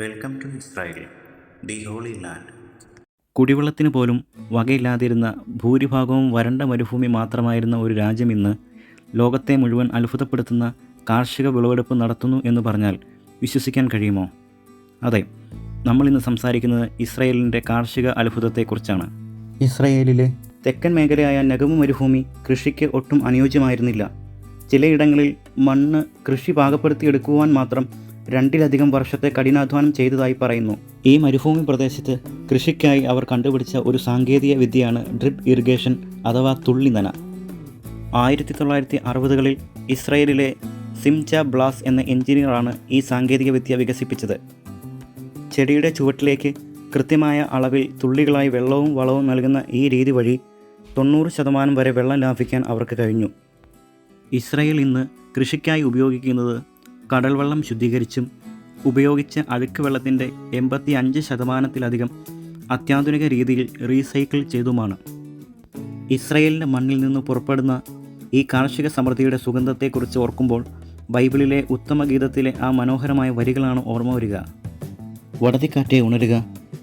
Welcome to Israel, the holy land. കുടിവെള്ളത്തിന് പോലും വകയില്ലാതിരുന്ന ഭൂരിഭാഗവും വരണ്ട മരുഭൂമി മാത്രമായിരുന്ന ഒരു രാജ്യം ഇന്ന് ലോകത്തെ മുഴുവൻ അത്ഭുതപ്പെടുത്തുന്ന കാർഷിക വിളവെടുപ്പ് നടത്തുന്നു എന്ന് പറഞ്ഞാൽ വിശ്വസിക്കാൻ കഴിയുമോ? അതെ, നമ്മളിന്ന് സംസാരിക്കുന്നത് ഇസ്രായേലിൻ്റെ കാർഷിക അത്ഭുതത്തെക്കുറിച്ചാണ്. ഇസ്രായേലിലെ തെക്കൻ മേഖലയായ നെഗവ് മരുഭൂമി കൃഷിക്ക് ഒട്ടും അനുയോജ്യമായിരുന്നില്ല. ചിലയിടങ്ങളിൽ മണ്ണ് കൃഷി പാകപ്പെടുത്തിയെടുക്കുവാൻ മാത്രം 2-ലധികം വർഷത്തെ കഠിനാധ്വാനം ചെയ്തതായി പറയുന്നു. ഈ മരുഭൂമി പ്രദേശത്ത് കൃഷിക്കായി അവർ കണ്ടുപിടിച്ച ഒരു സാങ്കേതിക വിദ്യയാണ് ഡ്രിപ്പ് ഇറിഗേഷൻ അഥവാ തുള്ളി നന. 1960-കളിൽ ഇസ്രായേലിലെ സിംച ബ്ലാസ് എന്ന എഞ്ചിനീയറാണ് ഈ സാങ്കേതിക വിദ്യ വികസിപ്പിച്ചത്. ചെടിയുടെ ചുവട്ടിലേക്ക് കൃത്യമായ അളവിൽ തുള്ളികളായി വെള്ളവും വളവും നൽകുന്ന ഈ രീതി വഴി 90% വരെ വെള്ളം ലാഭിക്കാൻ അവർക്ക് കഴിഞ്ഞു. ഇസ്രായേൽ ഇന്ന് കൃഷിക്കായി ഉപയോഗിക്കുന്നത് കടൽവെള്ളം ശുദ്ധീകരിച്ചും ഉപയോഗിച്ച അഴുക്ക് വെള്ളത്തിൻ്റെ 85%-ലധികം അത്യാധുനിക രീതിയിൽ റീസൈക്കിൾ ചെയ്തുമാണ്. ഇസ്രായേലിൻ്റെ മണ്ണിൽ നിന്ന് പുറപ്പെടുന്ന ഈ കാർഷിക സമൃദ്ധിയുടെ സുഗന്ധത്തെക്കുറിച്ച് ഓർക്കുമ്പോൾ ബൈബിളിലെ ഉത്തമഗീതത്തിലെ ആ മനോഹരമായ വരികളാണ് ഓർമ്മ വരിക. വടതിക്കാറ്റെ ഉണരുക,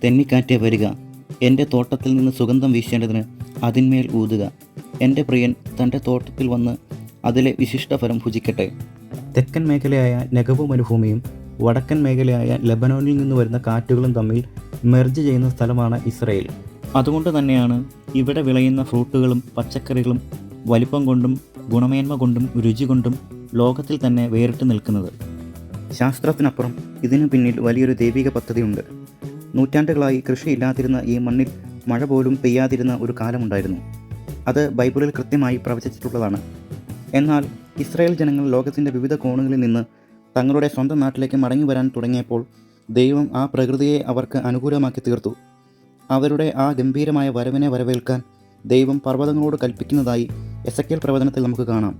തെന്നിക്കാറ്റെ വരിക, എൻ്റെ തോട്ടത്തിൽ നിന്ന് സുഗന്ധം വീശേണ്ടതിന് അതിന്മേൽ ഊതുക. എൻ്റെ പ്രിയൻ തൻ്റെ തോട്ടത്തിൽ വന്ന് അതിലെ വിശിഷ്ടഫലം ഭുജിക്കട്ടെ. തെക്കൻ മേഖലയായ നെഗവ് മരുഭൂമിയും വടക്കൻ മേഖലയായ ലെബനോനിൽ നിന്ന് വരുന്ന കാറ്റുകളും തമ്മിൽ മെർജ് ചെയ്യുന്ന സ്ഥലമാണ് ഇസ്രായേൽ. അതുകൊണ്ട് തന്നെയാണ് ഇവിടെ വിളയുന്ന ഫ്രൂട്ടുകളും പച്ചക്കറികളും വലിപ്പം കൊണ്ടും ഗുണമേന്മ കൊണ്ടും രുചി കൊണ്ടും ലോകത്തിൽ തന്നെ വേറിട്ട് നിൽക്കുന്നത്. ശാസ്ത്രത്തിനപ്പുറം ഇതിനു പിന്നിൽ വലിയൊരു ദൈവിക പദ്ധതിയുണ്ട്. നൂറ്റാണ്ടുകളായി കൃഷിയില്ലാതിരുന്ന ഈ മണ്ണിൽ മഴ പോലും പെയ്യാതിരുന്ന ഒരു കാലമുണ്ടായിരുന്നു. അത് ബൈബിളിൽ കൃത്യമായി പ്രവചിച്ചിട്ടുള്ളതാണ്. എന്നാൽ ഇസ്രായേൽ ജനങ്ങൾ ലോകത്തിൻ്റെ വിവിധ കോണുകളിൽ നിന്ന് തങ്ങളുടെ സ്വന്തം നാട്ടിലേക്ക് മടങ്ങി വരാൻ തുടങ്ങിയപ്പോൾ ദൈവം ആ പ്രകൃതിയെ അവർക്ക് അനുകൂലമാക്കി തീർത്തു. അവരുടെ ആ ഗംഭീരമായ വരവിനെ വരവേൽക്കാൻ ദൈവം പർവ്വതങ്ങളോട് കൽപ്പിക്കുന്നതായി എസെക്കിയേൽ പ്രവചനത്തിൽ നമുക്ക് കാണാം.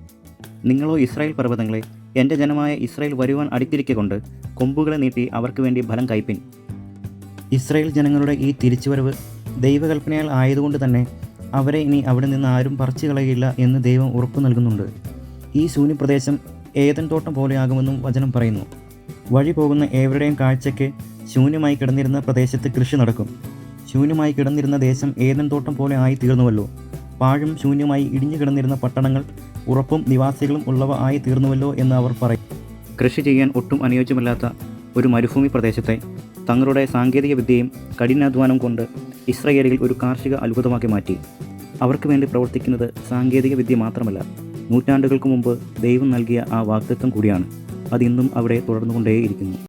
നിങ്ങളോ ഇസ്രായേൽ പർവ്വതങ്ങളെ, എൻ്റെ ജനമായ ഇസ്രായേൽ വരുവാൻ അടുത്തിരിക്കൊണ്ട് കൊമ്പുകളെ നീട്ടി അവർക്ക് വേണ്ടി ഫലം കയ്പിൻ. ഇസ്രായേൽ ജനങ്ങളുടെ ഈ തിരിച്ചുവരവ് ദൈവകൽപ്പനയാൽ ആയതുകൊണ്ട് തന്നെ അവരെ ഇനി അവിടെ നിന്ന് ആരും പറിച്ചു കളയില്ല എന്ന് ദൈവം ഉറപ്പു നൽകുന്നുണ്ട്. ഈ ശൂന്യപ്രദേശം ഏദൻ തോട്ടം പോലെയാകുമെന്നും വചനം പറയുന്നു. വഴി പോകുന്ന ഏവരുടെയും കാഴ്ചയ്ക്ക് ശൂന്യമായി കിടന്നിരുന്ന പ്രദേശത്ത് കൃഷി നടക്കും. ശൂന്യമായി കിടന്നിരുന്ന ദേശം ഏദൻ തോട്ടം പോലെ ആയി തീർന്നുവല്ലോ. പാഴും ശൂന്യമായി ഇടിഞ്ഞു കിടന്നിരുന്ന പട്ടണങ്ങൾ ഉറപ്പും നിവാസികളും ഉള്ളവ ആയി തീർന്നുവല്ലോ എന്ന് അവർ പറയും. കൃഷി ചെയ്യാൻ ഒട്ടും അനുയോജ്യമല്ലാത്ത ഒരു മരുഭൂമി പ്രദേശത്തെ തങ്ങളുടെ സാങ്കേതിക വിദ്യയും കഠിനാധ്വാനം കൊണ്ട് ഇസ്രായേലിൽ ഒരു കാർഷിക അത്ഭുതമാക്കി മാറ്റി. അവർക്ക് വേണ്ടി പ്രവർത്തിക്കുന്നത് സാങ്കേതിക വിദ്യ മാത്രമല്ല, നൂറ്റാണ്ടുകൾക്ക് മുമ്പ് ദൈവം നൽകിയ ആ വാഗ്ദത്തം കൂടിയാണ്. അതിന്നും അവിടെ തുടർന്നുകൊണ്ടേയിരിക്കുന്നു.